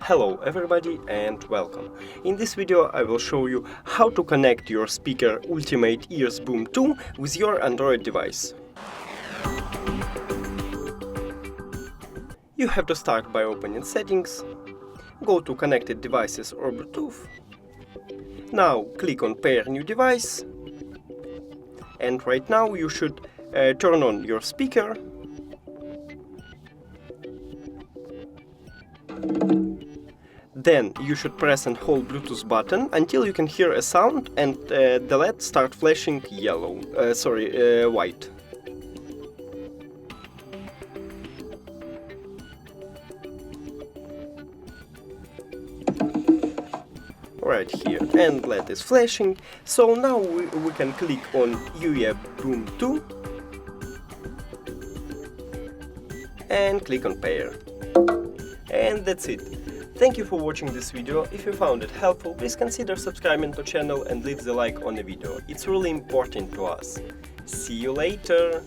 Hello everybody and welcome. In this video I will show you how to connect your speaker Ultimate Ears Boom 2 with your Android device. You have to start by opening Settings, go to Connected Devices or Bluetooth. Now click on Pair New Device, and right now you should turn on your speaker. Then you should press and hold Bluetooth button until you can hear a sound and the LED start flashing white. Right here, and LED is flashing. So now we can click on UE Boom 2 and click on Pair. And that's it. Thank you for watching this video. If you found it helpful, please consider subscribing to the channel and leave the like on the video. It's really important to us. See you later!